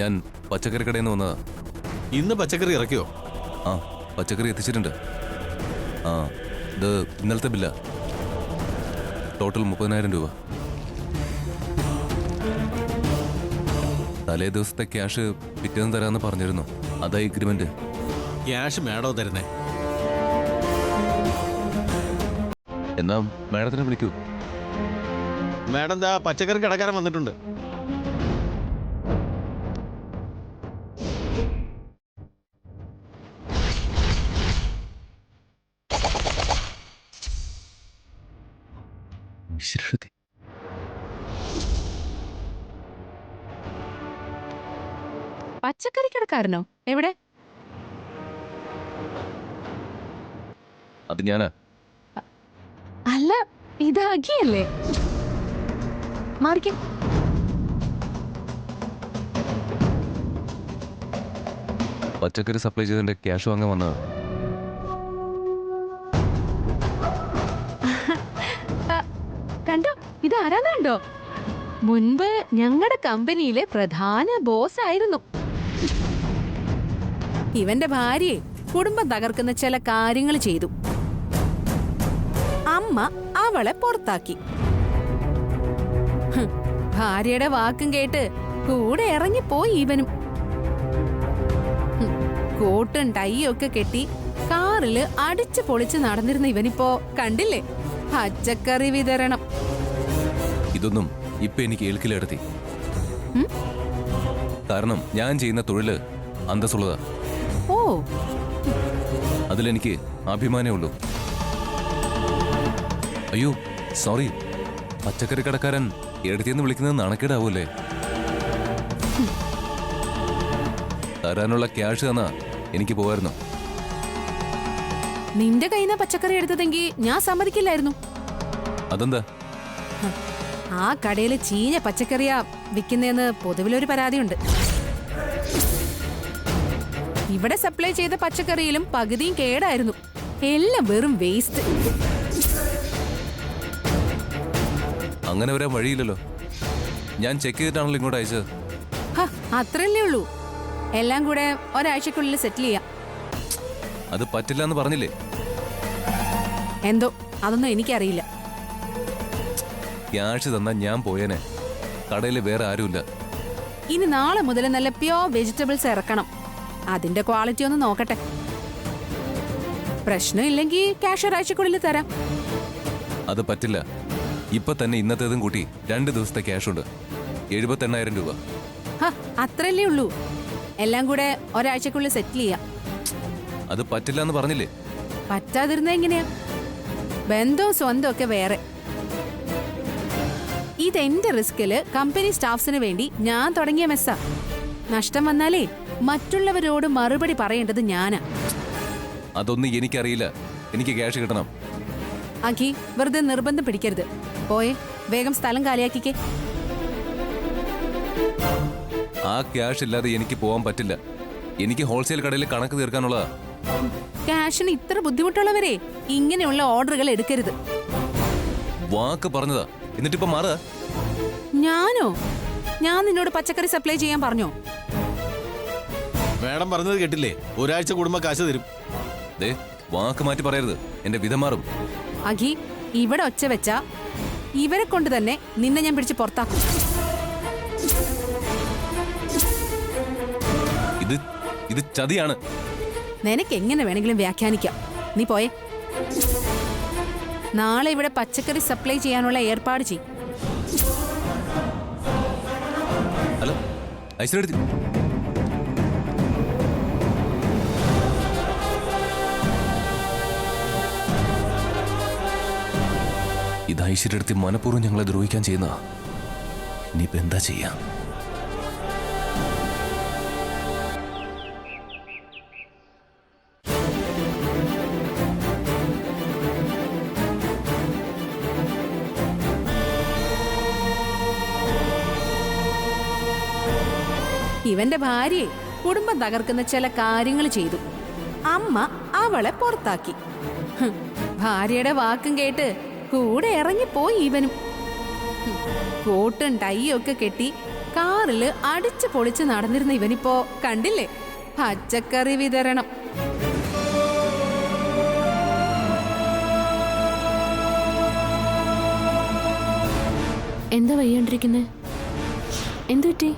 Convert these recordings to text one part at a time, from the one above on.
ഞാൻ പച്ചക്കറി കടയിൽ നിന്ന് വന്നതാ. ഇന്ന് പച്ചക്കറി ഇറക്കിയോ? ആ, പച്ചക്കറി എത്തിച്ചിട്ടുണ്ട്. ആ, ഇത് ഇന്നലത്തെ ബില്ല. ടോട്ടൽ 30,000 രൂപ. തലേ ദിവസത്തെ ക്യാഷ് പിറ്റേന്ന് തരാമെന്ന് പറഞ്ഞിരുന്നു. അതാ എഗ്രിമെന്റ്. ക്യാഷ് മേഡോ തരുന്നേ? എന്നാ മാഡത്തിനെ വിളിക്കൂ. മേഡം ദാ പച്ചക്കറി കടക്കാരൻ വന്നിട്ടുണ്ട്. പച്ചക്കറി കടക്കാരനോ? എവിടെ? അത് ഞാനാ. അല്ല, ഇത് അഖിയല്ലേ? മാറിക്കേ. പച്ചക്കറി സപ്ലൈ ചെയ്തതിന്റെ ക്യാഷ് വാങ്ങാൻ വന്നതാ. കണ്ടോ, ഇത് ആരാന്ന് കണ്ടോ? മുൻപ് ഞങ്ങളുടെ കമ്പനിയിലെ പ്രധാന ബോസ് ആയിരുന്നു. ഇവന്റെ ഭാര്യയെ കുടുംബം തകർക്കുന്ന ചില കാര്യങ്ങൾ ചെയ്തു. അമ്മ അവളെ പുറത്താക്കി. ഭാര്യയുടെ വാക്കും കേട്ട് കൂടെ ഇറങ്ങിപ്പോയി ഇവനും. കോട്ടും ടൈയും ഒക്കെ കെട്ടി കാറില് അടിച്ചു പൊളിച്ച് നടന്നിരുന്ന ഇവനിപ്പോ കണ്ടില്ലേ, പച്ചക്കറി വിതരണം. ഇതൊന്നും ഇപ്പൊ എനിക്ക് ഏൽക്കിലെടുത്തി. കാരണം ഞാൻ ചെയ്യുന്ന തൊഴില് അന്തസ്സുള്ളതാ. ഓ, അതിലെനിക്ക് അഭിമാനമേ ഉള്ളൂ. അയ്യോ സോറി, പച്ചക്കറി കടക്കാരൻ എടുത്തിന്ന് വിളിക്കുന്നത് നാണക്കേടാവൂല്ലേ? തരാനുള്ള ക്യാഷ് തന്നാ എനിക്ക് പോവായിരുന്നു. നിന്റെ കയ്യിൽ നിന്ന് പച്ചക്കറി എടുത്തതെങ്കിൽ ഞാൻ സമ്മതിക്കില്ലായിരുന്നു. അതെന്താ? ആ കടയില് ചീഞ്ഞ പച്ചക്കറിയാ വിൽക്കുന്നതെന്ന് പൊതുവിലൊരു പരാതിയുണ്ട്. ഇവിടെ സപ്ലൈ ചെയ്ത പച്ചക്കറിയിലും പകുതിയും കേടായിരുന്നു. എല്ലാം വെറും വേസ്റ്റ്. അങ്ങനെ വരാൻ വഴിയില്ലല്ലോ. ഞാൻ ചെക്ക് ചെയ്തിട്ടാണല്ലോ ഇങ്ങോട്ട് അയച്ചത്. അത്രല്ലേ ഉള്ളൂ. എല്ലാം കൂടെ ഒരാഴ്ചക്കുള്ളിൽ സെറ്റിൽ ചെയ്യാം. അത് പറ്റില്ല എന്ന് പറഞ്ഞില്ലേ? എന്തോ അതൊന്നും എനിക്കറിയില്ല. ക്യാഷ് തന്നാ ഞാൻ പോയേനെ. കടയിൽ വേറെ ആരുമില്ല. ഇനി നാളെ മുതൽ നല്ല പ്യോർ വെജിറ്റബിൾസ് ഇറക്കണം. അതിന്റെ ക്വാളിറ്റി ഒന്ന് നോക്കട്ടെ. പ്രശ്നമില്ലെങ്കിൽ ക്യാഷ് ഒരാഴ്ചക്കുള്ളിൽ തരാം. അത് പറ്റില്ല. ഇപ്പൊ തന്നെ ഇന്നത്തേതും കൂട്ടി 2 ദിവസത്തെ ക്യാഷ് ഉണ്ട്. 78,000 രൂപ. അത്രല്ലേ ഉള്ളൂ. എല്ലാം കൂടെ ഒരാഴ്ചക്കുള്ളിൽ സെറ്റിൽ ചെയ്യാം. അത് പറ്റില്ല എന്ന് പറഞ്ഞില്ലേ? പറ്റാതിരുന്ന എങ്ങനെയാ? ബന്ധവും സ്വന്തം ഒക്കെ വേറെ. ഇതെന്റെ റിസ്കില് കമ്പനി സ്റ്റാഫ്സിന് വേണ്ടി ഞാൻ തുടങ്ങിയ മെസ്സാ. നഷ്ടം വന്നാലേ മറ്റുള്ളവരോട് മറുപടി പറയേണ്ടത് ഞാനാ. അതൊന്നും എനിക്കറിയില്ല. എനിക്ക് ക്യാഷ് കിട്ടണം. അഖി, വെറുതെ നിർബന്ധം പിടിക്കരുത്. പോയെ വേഗം സ്ഥലം കാലിയാക്കിക്കേ. ആ ക്യാഷ് ഇല്ലാതെ എനിക്ക് പോവാൻ പറ്റില്ല. എനിക്ക് ഹോൾസെയിൽ കടയിൽ കണക്ക് തീർക്കാനുള്ളതാ. ക്യാഷിന് ഇത്ര ബുദ്ധിമുട്ടുള്ളവരെ ഇങ്ങനെയുള്ള ഓർഡറുകൾ എടുക്കരുത്. വാക്ക് പറഞ്ഞതാ, എന്നിട്ടിപ്പോ മാറുക. ഞാനോ? ഞാൻ നിന്നോട് പച്ചക്കറി സപ്ലൈ ചെയ്യാൻ പറഞ്ഞോ? മേഡം പറഞ്ഞത് കേട്ടില്ലേ? ഒരാഴ്ച കൂടുമ്പോ കാശ് തരും. ദേ, വാക്ക് മാറ്റി പറയരുത്. എന്റെ വിധം മാറും. അഖി, ഇവിടെ ഒച്ച വെച്ചാ ഇവരെ കൊണ്ട് തന്നെ നിന്നെ ഞാൻ പിടിച്ച് പുറത്താക്കും. ഇത് ചതിയാണ്. നിനക്ക് എങ്ങനെ വേണമെങ്കിലും വ്യാഖ്യാനിക്കാം. നീ പോയെ. നാളെ ഇവിടെ പച്ചക്കറി സപ്ലൈ ചെയ്യാനുള്ള ഏർപ്പാട് ചെയ്യും. ഹലോ ഐശ്വര്യ, ഇത് ഐശ്വര്യടുത്ത് മനഃപൂർവ്വം ഞങ്ങളെ ദ്രോഹിക്കാൻ ചെയ്യുന്ന. ഇനിയിപ്പോ എന്താ ചെയ്യാം? ഇവന്റെ ഭാര്യയെ കുടുംബം തകർക്കുന്ന ചില കാര്യങ്ങൾ ചെയ്തു. അമ്മ അവളെ പുറത്താക്കി. ഭാര്യയുടെ വാക്കും കേട്ട് കൂടെ ഇറങ്ങിപ്പോയി ഇവനും. കോട്ടും ടൈയും ഒക്കെ കെട്ടി കാറില് അടിച്ചു പൊളിച്ച് നടന്നിരുന്ന ഇവനിപ്പോ കണ്ടില്ലേ പച്ചക്കറി വിതരണം. എന്താ വയ്യാണ്ടിരിക്കുന്നേ? എന്തു പറ്റി?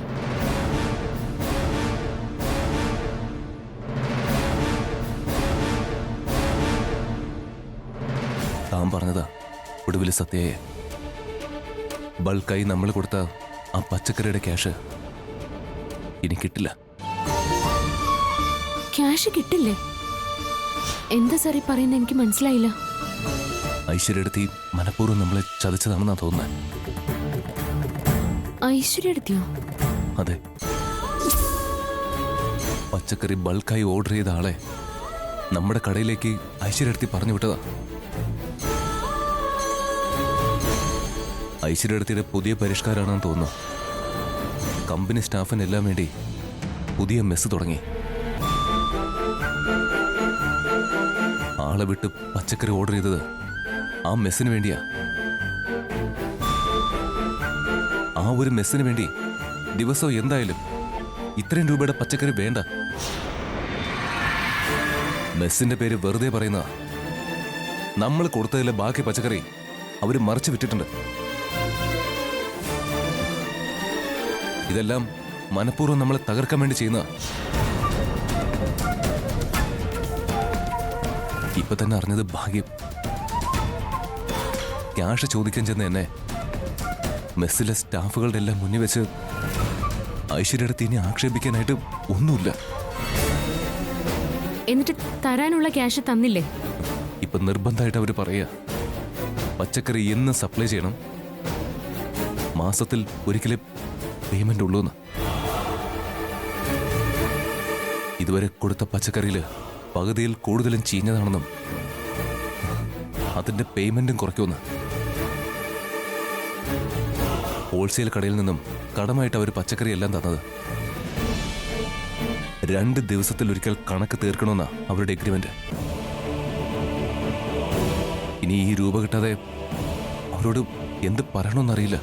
താൻ പറഞ്ഞതാ ഒടുവിൽ സത്യയെ. ബൾക്കായി നമ്മൾ കൊടുത്ത ആ പച്ചക്കറിയുടെ ക്യാഷ് ഇനി കിട്ടില്ല. ക്യാഷ് കിട്ടില്ലേ? എന്താ സാർ ഈ പറയുന്നത്? എനിക്ക് മനസ്സിലായില്ല. ഐശ്വര്യടുത്തി മനഃപൂർവ്വം നമ്മളെ ചതിച്ചതാണെന്നാ തോന്നുന്നത്. ഐശ്വര്യടുത്തിയോ? അതെ, പച്ചക്കറി ബൾക്കായി ഓർഡർ ചെയ്ത ആളെ നമ്മുടെ കടയിലേക്ക് ഐശ്വര്യടുത്തി പറഞ്ഞു വിട്ടതാ. ഐശ്വര്യടുത്തിയുടെ പുതിയ പരിഷ്കാരമാണെന്ന് തോന്നുന്നു. കമ്പനി സ്റ്റാഫിനെല്ലാം വേണ്ടി പുതിയ മെസ്സ് തുടങ്ങി. ആളെ വിട്ട് പച്ചക്കറി ഓർഡർ ചെയ്തത് ആ മെസ്സിന് വേണ്ടിയാ. ആ ഒരു മെസ്സിന് വേണ്ടി ദിവസവും എന്തായാലും ഇത്രയും രൂപയുടെ പച്ചക്കറി വേണ്ട. മെസ്സിന്റെ പേര് വെറുതെ പറയുന്ന, നമ്മൾ കൊടുത്തതിലെ ബാക്കി പച്ചക്കറി അവര് മറിച്ചു വിറ്റിട്ടുണ്ട്. ഇതെല്ലാം മനഃപൂർവ്വം നമ്മളെ തകർക്കാൻ വേണ്ടി ചെയ്യുന്ന. ഇപ്പൊ തന്നെ അറിഞ്ഞത് ഭാഗ്യം. ക്യാഷ് ചോദിക്കാൻ ചെന്ന് എന്നെ മെസ്സിലെ സ്റ്റാഫുകളുടെ എല്ലാം മുന്നിൽ വെച്ച് ഐശ്വര്യടുത്ത് ഇനി ആക്ഷേപിക്കാനായിട്ട് ഒന്നുമില്ല. എന്നിട്ട് തരാനുള്ള ക്യാഷ് തന്നില്ലേ? ഇപ്പൊ നിർബന്ധമായിട്ട് അവര് പറയുക പച്ചക്കറി എന്ന് സപ്ലൈ ചെയ്യണം, മാസത്തിൽ ഒരിക്കലും പേയ്മെന്റ് ഉള്ളൂന്ന്. ഇതുവരെ കൊടുത്ത പച്ചക്കറിയില് പകുതിയിൽ കൂടുതലും ചീഞ്ഞതാണെന്നും അതിന്റെ പേയ്മെന്റും കുറയ്ക്കുമെന്ന്. ഹോൾസെയിൽ കടയിൽ നിന്നും കടമായിട്ട് അവർ പച്ചക്കറി എല്ലാം തന്നത്. 2 ദിവസത്തിലൊരിക്കൽ കണക്ക് തീർക്കണമെന്നാ അവരുടെ എഗ്രിമെന്റ്. ഇനി ഈ രൂപ കിട്ടാതെ അവരോട് എന്ത് പറയണമെന്നറിയില്ല.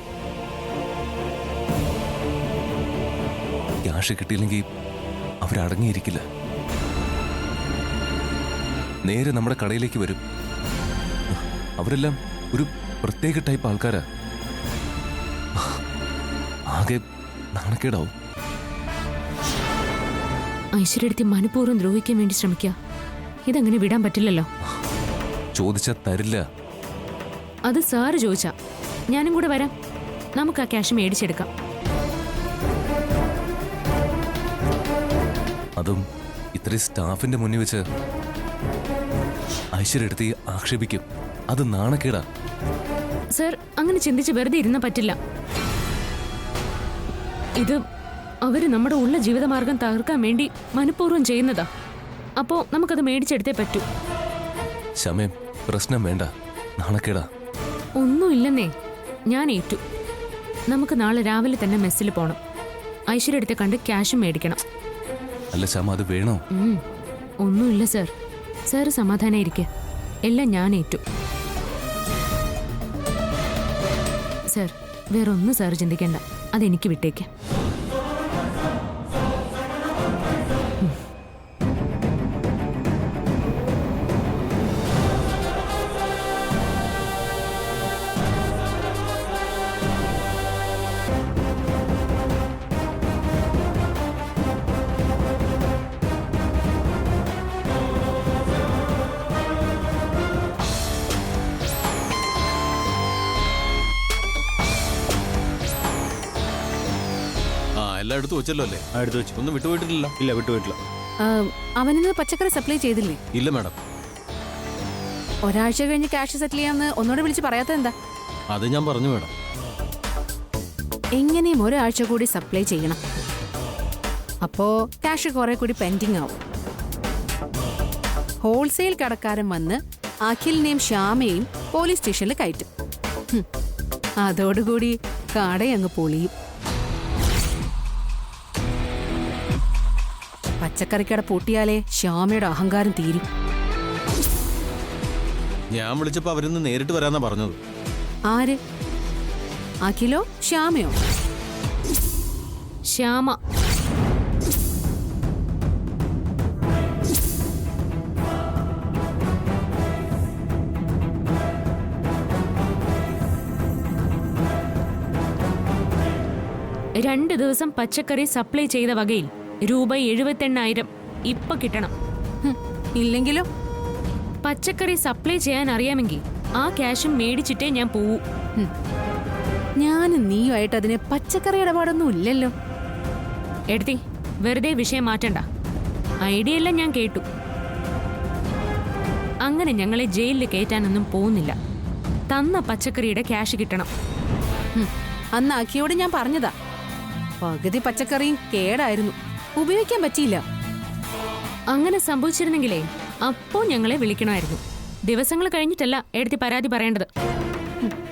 ക്യാഷ് കിട്ടിയില്ലെങ്കിൽ അവരടങ്ങിയിരിക്കില്ല. നേരെ നമ്മുടെ കടയിലേക്ക് വരും. അവരെല്ലാം ഒരു പ്രത്യേക ടൈപ്പ് ആൾക്കാരാ. ആകെ നാണക്കേടാവും. ഐശ്വര്യടുത്തി മനഃപൂർവ്വം ദ്രോഹിക്കാൻ വേണ്ടി ശ്രമിക്കുക. ഇതങ്ങനെ വിടാൻ പറ്റില്ലല്ലോ. ചോദിച്ചാ തരില്ല. അത് സാറ് ചോദിച്ചാ ഞാനും കൂടെ വരാം. നമുക്ക് ആ ക്യാഷ് മേടിച്ചെടുക്കാം. അതും ഇത്രയും സ്റ്റാഫിന്റെ മുന്നിൽ വെച്ച് ഐശ്വര്യടുത്തി ആക്ഷേപിക്കും. അത് നാണക്കേടാ. സർ, അങ്ങനെ ചിന്തിച്ച് വെറുതെ ഇരുന്ന പറ്റില്ല. ഇത് അവര് നമ്മുടെ ഉള്ള ജീവിതമാർഗം തകർക്കാൻ വേണ്ടി മനഃപൂർവ്വം ചെയ്യുന്നതാ. അപ്പോ നമുക്കത് മേടിച്ചെടുത്തേ പറ്റൂ. ശമയം, പ്രശ്നം വേണ്ട. നാണക്കേടാ. ഒന്നുമില്ലെന്നേ, ഞാൻ ഏറ്റു. നമുക്ക് നാളെ രാവിലെ തന്നെ മെസ്സിൽ പോണം. ഐശ്വര്യടുത്തെ കണ്ട് ക്യാഷും മേടിക്കണം. അല്ല ശമ, അത് വേണോ? ഒന്നുമില്ല സർ. സാറ് സമാധാനായിരിക്കെ. എല്ലാം ഞാൻ ഏറ്റു. സർ, വേറൊന്നും സാർ ചിന്തിക്കേണ്ട. അതെനിക്ക് വിട്ടേക്ക്. എല്ലാം എടുത്തു വെച്ചല്ലോ അല്ലേ? എടുത്തു വെച്ചു. ഒന്നും വിട്ടുപോയിട്ടില്ല? ഇല്ല, വിട്ടുപോയിട്ടില്ല. അവനിന്ന് പച്ചക്കറി സപ്ലൈ ചെയ്തില്ലേ? ഇല്ല മാഡം. ഒരാഴ്ച കഴിഞ്ഞ് ക്യാഷ് സെറ്റിൽ ചെയ്യാമെന്ന് ഒന്നോട് വിളിച്ച് പറയാത്തത് എന്താ? അത് ഞാൻ പറഞ്ഞു മാഡം. എങ്ങനെയും ഒരാഴ്ച കൂടി സപ്ലൈ ചെയ്യണം. അപ്പോ ക്യാഷ് കുറെ കൂടി പെൻഡിങ് ആവും. ഹോൾസെയിൽ കടക്കാരൻ വന്ന് അഖിലിനെയും ശ്യാമയെയും പോലീസ് സ്റ്റേഷനിൽ കയറ്റും. അതോടുകൂടി കടയങ്ങ് പൊളിയും. പച്ചക്കറിക്കട പൂട്ടിയാലേ ശ്യാമയുടെ അഹങ്കാരം തീരും. ഞാൻ വിളിച്ചപ്പോ അവരിന്ന് നേരിട്ട് വരാന്നാ പറഞ്ഞത്. ആര്? അഖിലോ ശ്യാമയോ? ശ്യാമ. രണ്ട് ദിവസം പച്ചക്കറി സപ്ലൈ ചെയ്ത വകയിൽ രൂപ 78,000 ഇപ്പൊ കിട്ടണം. ഇല്ലെങ്കിലോ? പച്ചക്കറി സപ്ലൈ ചെയ്യാൻ അറിയാമെങ്കിൽ ആ ക്യാഷും മേടിച്ചിട്ടേ ഞാൻ പോവൂ. ഞാനും നീയുമായിട്ട് അതിന് പച്ചക്കറി ഇടപാടൊന്നും ഇല്ലല്ലോ. എടുത്തി വെറുതെ വിഷയം മാറ്റണ്ട. ഐഡിയ എല്ലാം ഞാൻ കേട്ടു. അങ്ങനെ ഞങ്ങളെ ജയിലിൽ കയറ്റാനൊന്നും പോകുന്നില്ല. തന്ന പച്ചക്കറിയുടെ ക്യാഷ് കിട്ടണം. അന്ന് അഖിയോട് ഞാൻ പറഞ്ഞതാ, പകുതി പച്ചക്കറിയും കേടായിരുന്നു, ഉപയോഗിക്കാൻ പറ്റിയില്ല. അങ്ങനെ സംഭവിച്ചിരുന്നെങ്കിലേ അപ്പോ ഞങ്ങളെ വിളിക്കണമായിരുന്നു. ദിവസങ്ങൾ കഴിഞ്ഞിട്ടല്ല എടുത്തി പരാതി പറയേണ്ടത്.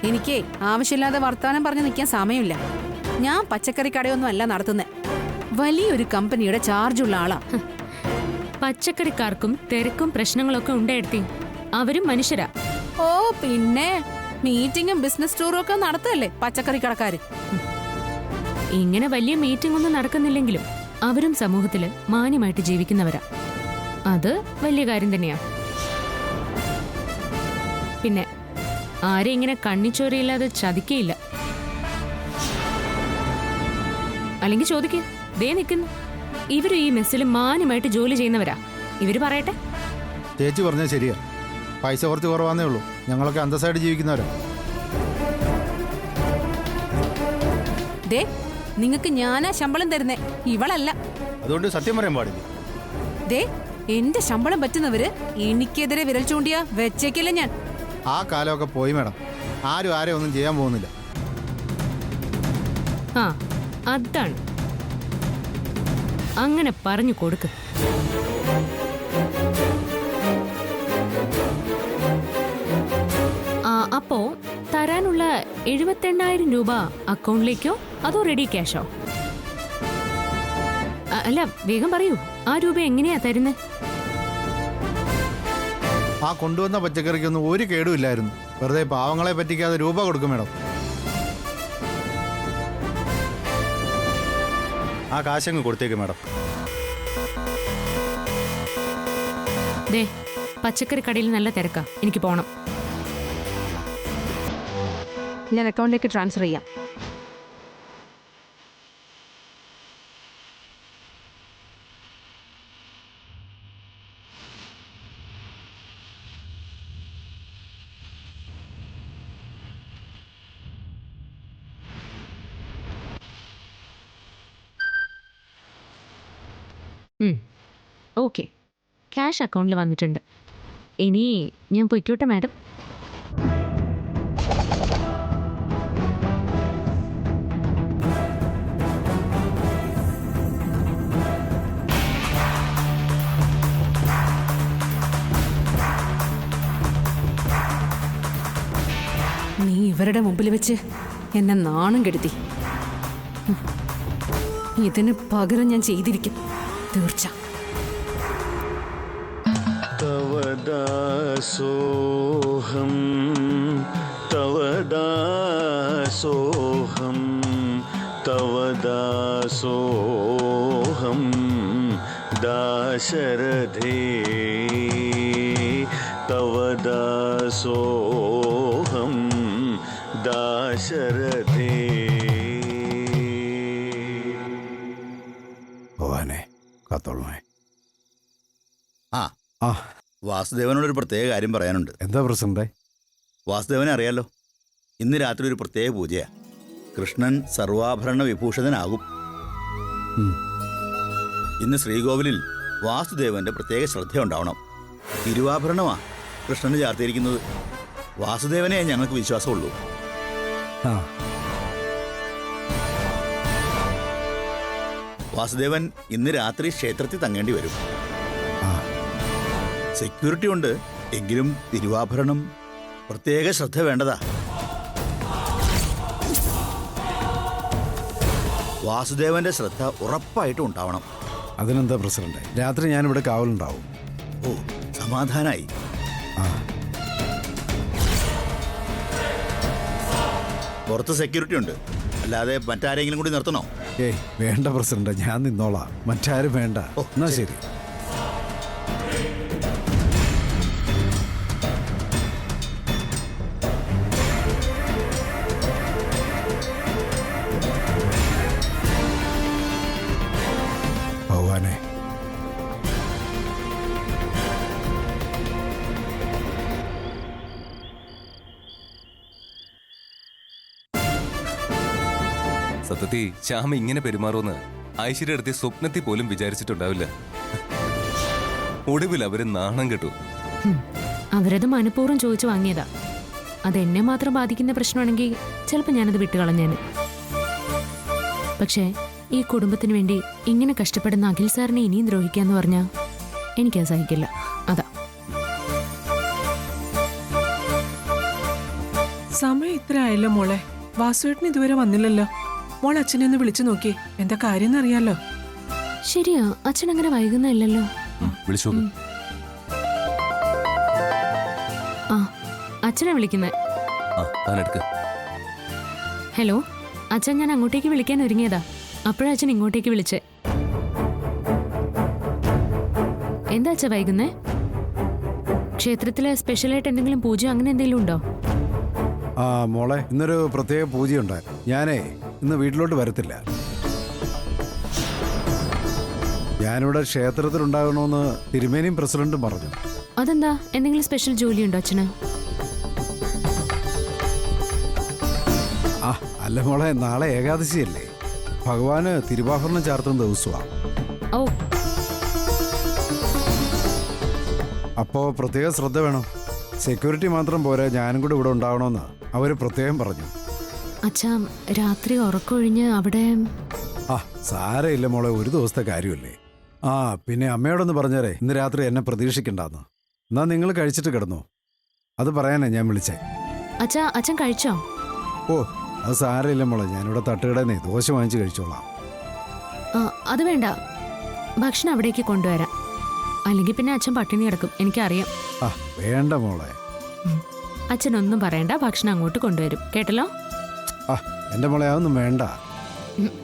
എനിക്കേ ആവശ്യമില്ലാതെ വർത്താനം പറഞ്ഞു നിൽക്കാൻ സമയമില്ല. ഞാൻ പച്ചക്കറി കടയൊന്നും അല്ല നടത്തുന്നത്, വലിയൊരു കമ്പനിയുടെ ചാർജുള്ള ആളാ. പച്ചക്കറിക്കാർക്കും തിരക്കും പ്രശ്നങ്ങളൊക്കെ ഉണ്ടായിരുത്തി. അവരും മനുഷ്യരാ. ഓ പിന്നെ മീറ്റിംഗും ബിസിനസ് ടൂറും ഒക്കെ നടത്തല്ലേ പച്ചക്കറി കടക്കാര്. ഇങ്ങനെ വലിയ മീറ്റിംഗ് ഒന്നും നടക്കുന്നില്ലെങ്കിലും അവരും സമൂഹത്തില് മാന്യമായിട്ട് ജീവിക്കുന്നവരാ. അത് വലിയ കാര്യം തന്നെയാ. പിന്നെ ആരെ ഇങ്ങനെ കണ്ണിച്ചോരയില്ലാതെ ചതിക്കയില്ല. അല്ലെങ്കിൽ ചോദിക്കേ, ദേ നിൽക്കുന്നു, ഇവര് ഈ മെസ്സിൽ മാന്യമായിട്ട് ജോലി ചെയ്യുന്നവരാ. ഇവര് പറയട്ടെ. ചേച്ചി പറഞ്ഞത് ശരിയാ, പൈസ കുറച്ച് കുറവാന്നേ ഉള്ളൂ. ഞങ്ങളൊക്കെ അന്തസ്സായിട്ട് ജീവിക്കുന്നവരാ. ദേ നിങ്ങക്ക് ഞാനാ ശമ്പളം തരുന്നേ, ഇവളല്ല. അതുകൊണ്ട് സത്യം പറയാൻ പാടില്ല. ദേ എന്റെ ശമ്പളം പറ്റുന്നവര് എനിക്കെതിരെ വിരൽ ചൂണ്ടിയാ വെച്ചേക്കില്ല ഞാൻ. ആ കാലമൊക്കെ പോയി മേഡം. ആരും ആരെയും ഒന്നും ചെയ്യാൻ പോകുന്നില്ല. ആ അതാണ്. അങ്ങനെ പറഞ്ഞു കൊടുക്ക്. അപ്പോ തരാനുള്ള 78,000 രൂപ അക്കൗണ്ടിലേക്കോ അതോ റെഡി ക്യാഷോ? അല്ല വേഗം പറയൂ, ആ രൂപ എങ്ങനെയാ തരുന്നേ? ആ കൊണ്ടുവന്ന പച്ചക്കറിക്കൊന്നും ഒരു കേടുമില്ലായിരുന്നു. വെറുതെ പാവങ്ങളെ പറ്റിക്കാതെ രൂപ കൊടുക്കും മേഡം. ആ കാശങ്ങ് കൊടുത്തേക്ക് മേഡം. ദേ പച്ചക്കറി കടയിൽ നല്ല തിരക്കാ, എനിക്ക് പോണം. ഞാൻ അക്കൗണ്ടിലേക്ക് ട്രാൻസ്ഫർ ചെയ്യാം. ഓക്കെ, ക്യാഷ് അക്കൗണ്ടിൽ വന്നിട്ടുണ്ട്. ഇനി ഞാൻ പൊയ്ക്കോട്ടെ മാഡം. നീ ഇവരുടെ മുമ്പിൽ വെച്ച് എന്നെ നാണം കെടുത്തി. ഇതിന് പകരം ഞാൻ ചെയ്തിരിക്കും, തീർച്ച. തവദാസോഹം തവദാസോഹം തവദാസോഹം ദാശരഥേ തവദാസോഹം ദാശരഥേ. ഭഗവാനെ കാത്തോളമേ. ആ വാസുദേവനോടൊരു പ്രത്യേക കാര്യം പറയാനുണ്ട്. എന്താ പ്രസിഡന്റ്? വാസുദേവനെ അറിയാലോ, ഇന്ന് രാത്രി ഒരു പ്രത്യേക പൂജയാ. കൃഷ്ണൻ സർവാഭരണ വിഭൂഷിതനാകും. ഇന്ന് ശ്രീകോവിലിൽ വാസുദേവന്റെ പ്രത്യേക ശ്രദ്ധ ഉണ്ടാവണം. തിരുവാഭരണമാ കൃഷ്ണന് ചാർത്തിയിരിക്കുന്നത്. വാസുദേവനെ ഞങ്ങൾക്ക് വിശ്വാസമുള്ളൂ. വാസുദേവൻ ഇന്ന് രാത്രി ക്ഷേത്രത്തിൽ തങ്ങേണ്ടി വരും. സെക്യൂരിറ്റി ഉണ്ട്, എങ്കിലും തിരുവാഭരണം പ്രത്യേക ശ്രദ്ധ വേണ്ടതാ. വാസുദേവന്റെ ശ്രദ്ധ ഉറപ്പായിട്ടും ഉണ്ടാവണം. അതിനെന്താ പ്രസിഡന്റ്, രാത്രി ഞാനിവിടെ കാവലുണ്ടാവും. ഓ, സമാധാനായി. പുറത്ത് സെക്യൂരിറ്റി ഉണ്ട്, അല്ലാതെ മറ്റാരെങ്കിലും കൂടി നിർത്തണോ? ഏയ് വേണ്ട പ്രസിഡന്റ്, ഞാൻ നിന്നോളാം. മറ്റാരും വേണ്ട. എന്നാ ശരി. ഭഗവാനെ, സത്യത്തിൽ ശ്യാമ ഇങ്ങനെ പെരുമാറുമെന്ന് ഐശ്വര്യ അടുത്ത് സ്വപ്നത്തിൽ പോലും വിചാരിച്ചിട്ടുണ്ടാവില്ല. ഒടുവിൽ അവര് നാണം കെട്ടു. അവരത് മനഃപൂർവ്വം ചോദിച്ചു വാങ്ങിയതാ. അതെന്നെ മാത്രം ബാധിക്കുന്ന പ്രശ്നമാണെങ്കിൽ ചിലപ്പോൾ ഞാനത് വിട്ടുകളഞ്ഞേനെ. പക്ഷേ ഈ കുടുംബത്തിന് വേണ്ടി ഇങ്ങനെ കഷ്ടപ്പെടുന്ന അഖിൽ സാറിനെ ഇനിയും ദ്രോഹിക്കാന്ന് പറഞ്ഞാൽ എനിക്കത് സഹിക്കില്ല. അതാ. സമയം ഇത്ര ആയല്ലോ മോളെ. വാസുവേട്ടൻ ഇതുവരെ വന്നില്ലല്ലോ. മോൾ അച്ഛനെ ഒന്ന് വിളിച്ചു നോക്കി, എന്താ കാര്യം അറിയാലോ. ശരിയാ, അച്ഛൻ അങ്ങനെ വൈകുന്നില്ലല്ലോ. വിളിച്ചോ. ആ, അച്ഛനെ വിളിക്കുന്നേ. ഹലോ അച്ഛൻ, ഞാൻ അങ്ങോട്ടേക്ക് വിളിക്കാൻ ഒരുങ്ങിയതാ. അപ്പോഴാ അച്ഛൻ ഇങ്ങോട്ടേക്ക് വിളിച്ചേ. എന്താ അച്ഛാ വൈകുന്നേ? ക്ഷേത്രത്തിലെ സ്പെഷ്യലായിട്ട് എന്തെങ്കിലും പൂജ അങ്ങനെ എന്തെങ്കിലും ഉണ്ടോ? ആ മോളെ, ഇന്നൊരു പ്രത്യേക പൂജയുണ്ടായിരുന്നു. ഞാനേ ഇന്ന് വീട്ടിലോട്ട് വരത്തില്ല. ഞാനിവിടെ ക്ഷേത്രത്തിലുണ്ടാകണമെന്ന് തിരുമേനിയും പ്രസിഡന്റും പറഞ്ഞു. അതെന്താ, എന്തെങ്കിലും സ്പെഷ്യൽ ജോലി ഉണ്ടോ അച്ഛന്? ആ അല്ല മോളെ, നാളെ ഏകാദശിയല്ലേ, ഭഗവാന് തിരുവാഭരണം ചാർത്തുന്ന ദിവസമാണ്. ഓ, അപ്പോൾ പ്രത്യേക ശ്രദ്ധ വേണം. സെക്യൂരിറ്റി മാത്രം പോരാ, ഞാനും കൂടെ ഇവിടെ ഉണ്ടാവണമെന്ന് അവർ പ്രത്യേകം പറഞ്ഞു. അച്ഛാ രാത്രി ഉറക്കൊഴിഞ്ഞ് അവിടെ. ആ സാരമില്ല മോളെ, ഒരു ദിവസത്തെ കാര്യമല്ലേ. ആ പിന്നെ അമ്മയോടൊന്ന് പറഞ്ഞേരേ, ഇന്ന് രാത്രി എന്നെ പ്രതീക്ഷിക്കണ്ടെന്ന്. എന്നാ നിങ്ങൾ കഴിച്ചിട്ട് കിടന്നോ, അത് പറയാനാ ഞാൻ വിളിച്ചേ. അച്ഛാ, അച്ഛൻ കഴിച്ചോ? ഓ അത് സാരമില്ല മോളെ, ഞാനിവിടെ തട്ടുകടന്നേ ദോശ വാങ്ങിച്ച് കഴിച്ചോളാം. അത് വേണ്ട, ഭക്ഷണം അവിടേക്ക് കൊണ്ടുവരാം. അല്ലെങ്കിൽ പിന്നെ അച്ഛൻ പട്ടിണി കിടക്കും, എനിക്കറിയാം. ആ വേണ്ട മോളെ. അച്ഛനൊന്നും പറയണ്ട, ഭക്ഷണം അങ്ങോട്ട് കൊണ്ടുവരും, കേട്ടല്ലോ. ആ എൻ്റെ മോളെ, അതൊന്നും വേണ്ട.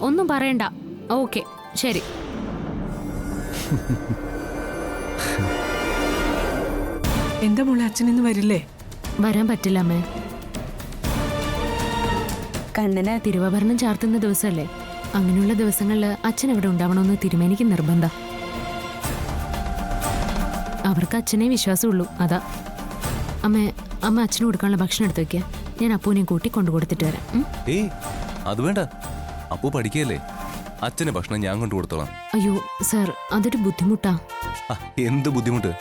ഒന്നും പറയണ്ട. ഓക്കെ ശരി. എന്താ മോളെ, അച്ഛൻ ഇന്ന് വരില്ലേ? വരാൻ പറ്റില്ല അമ്മേ. കണ്ണന് തിരുവാഭരണം ചാർത്തുന്ന ദിവസമല്ലേ. അങ്ങനെയുള്ള ദിവസങ്ങളിൽ അച്ഛൻ അവിടെ ഉണ്ടാവണമെന്ന് തിരുമേനിക്ക് നിർബന്ധം. അവർക്ക് അച്ഛനെ വിശ്വാസമുള്ളൂ, അതാ. അമ്മ അച്ഛന് കൊടുക്കാനുള്ള ഭക്ഷണം എടുത്തു വെക്കുക. ഞാൻ അപ്പൂനെയും കൂട്ടി കൊണ്ടു കൊടുത്തിട്ട് വരാം. ഏയ് അത് വേണ്ട, അപ്പു പഠിക്കല്ലേ. അച്ഛന് ഭക്ഷണം ഞാൻ കൊണ്ടു കൊടുത്തോളാം. അയ്യോ സാർ, അതൊരു ബുദ്ധിമുട്ടാ. എന്ത് ബുദ്ധിമുട്ട്?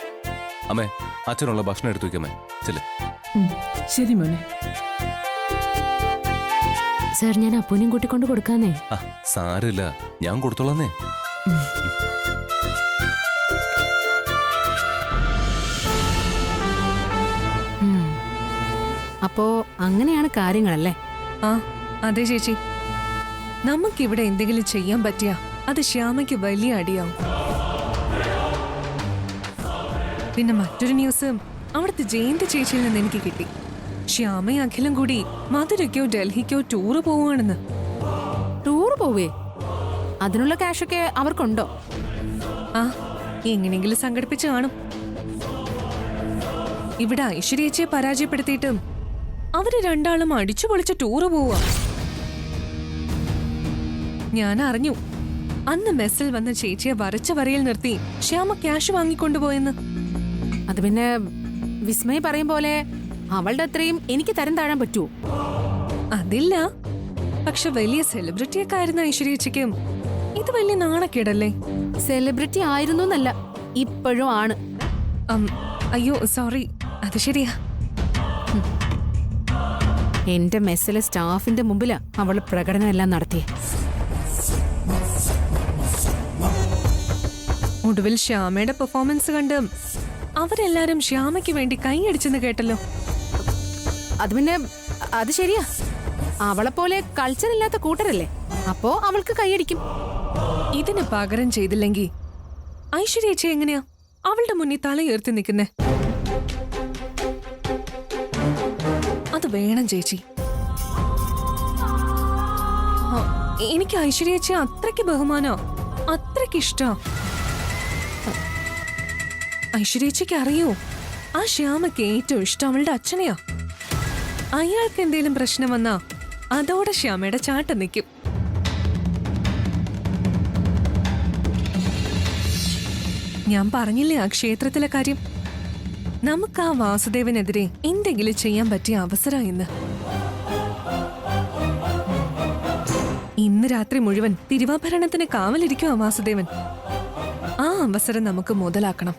അമ്മേ, അച്ഛനുള്ള ഭക്ഷണം എടുത്തു വെക്കാമേ. ചെല്ലേ. ശരി മോനെ. സാർ, ഞാൻ അപ്പൂനെയും കൂട്ടിക്കൊണ്ട് കൊടുക്കാന്നേ. സാരമില്ല, ഞാൻ കൊടുത്തോളാന്നേ. അപ്പോ അങ്ങനെയാണ് കാര്യങ്ങളല്ലേ? ആ അതെ ചേച്ചി, നമുക്കിവിടെ എന്തെങ്കിലും ചെയ്യാൻ പറ്റിയ അത് ശ്യാമയ്ക്ക് വലിയ അടിയാവും. പിന്നെ മറ്റൊരു ന്യൂസ് അവിടുത്തെ ജയന്തി ചേച്ചിയിൽ നിന്ന് എനിക്ക് കിട്ടി. ശ്യാമയും അഖിലും കൂടി മധുരയ്ക്കോ ഡൽഹിക്കോ ടൂറ് പോവുകയാണെന്ന്. ടൂറ് പോവേ? അതിനുള്ള ക്യാഷൊക്കെ അവർക്കുണ്ടോ? ആ എങ്ങനെയെങ്കിലും സംഘടിപ്പിച്ച് കാണും. ഇവിടെ ഐശ്വര്യേച്ചിയെ പരാജയപ്പെടുത്തിയിട്ടും അവര് രണ്ടാളും അടിച്ചു പൊളിച്ച ടൂറ് പോവുക. ഞാൻ അറിഞ്ഞു അന്ന് മെസ്സിൽ വന്ന ചേച്ചിയെ വരച്ച വരയിൽ നിർത്തി ശ്യാമ ക്യാഷ് വാങ്ങിക്കൊണ്ടുപോയെന്ന്. അത് പിന്നെ വിസ്മയ പറയും പോലെ അവളുടെ അത്രയും എനിക്ക് തരം താഴാൻ പറ്റുമോ? അതില്ല, പക്ഷെ വലിയ സെലിബ്രിറ്റിയൊക്കെ ആയിരുന്ന ഐശ്വര്യേച്ചിക്കും ഇത് വലിയ നാണക്കേടല്ലേ? സെലിബ്രിറ്റി ആയിരുന്നു എന്നല്ല, ഇപ്പോഴും ആണ്. അയ്യോ സോറി, അത് ശരിയാ. എന്റെ മെസ്സിലെ സ്റ്റാഫിന്റെ മുമ്പിലാ അവള് പ്രകടനം എല്ലാം നടത്തിയ. ഒടുവിൽ ശ്യാമയുടെ പെർഫോമൻസ് കണ്ട് അവരെല്ലാരും ശ്യാമയ്ക്ക് വേണ്ടി കൈയടിച്ചെന്ന് കേട്ടല്ലോ. അത് പിന്നെ അത് ശരിയാ, അവളെ പോലെ കൾച്ചർ ഇല്ലാത്ത കൂട്ടരല്ലേ, അപ്പോ അവൾക്ക് കൈയടിക്കും. ഇതിന് പകരം ചെയ്തില്ലെങ്കിൽ ഐശ്വര്യേച്ചി എങ്ങനെയാ അവളുടെ മുന്നിൽ തലയുയർത്തി നിൽക്കുന്നേ? അത് വേണം ചേച്ചി. എനിക്ക് ഐശ്വര്യേച്ചി അത്രയ്ക്ക് ബഹുമാനോ, അത്രയ്ക്ക് ഇഷ്ടോ. ഐശ്വര്യേച്ചിക്ക് അറിയോ, ആ ശ്യാമയ്ക്ക് ഏറ്റവും ഇഷ്ടം അവളുടെ അച്ഛനെയാ. അയാൾക്ക് എന്തേലും പ്രശ്നം വന്നാ അതോടെ ശ്യാമയുടെ ചാട്ടം നിൽക്കും. ഞാൻ പറഞ്ഞില്ലേ ആ ക്ഷേത്രത്തിലെ കാര്യം. നമുക്ക് ആ വാസുദേവനെതിരെ എന്തെങ്കിലും ചെയ്യാൻ പറ്റിയ അവസരം ഇന്ന്. ഇന്ന് രാത്രി മുഴുവൻ തിരുവാഭരണത്തിന് കാവലിരിക്കും ആ വാസുദേവൻ. ആ അവസരം നമുക്ക് മുതലാക്കണം.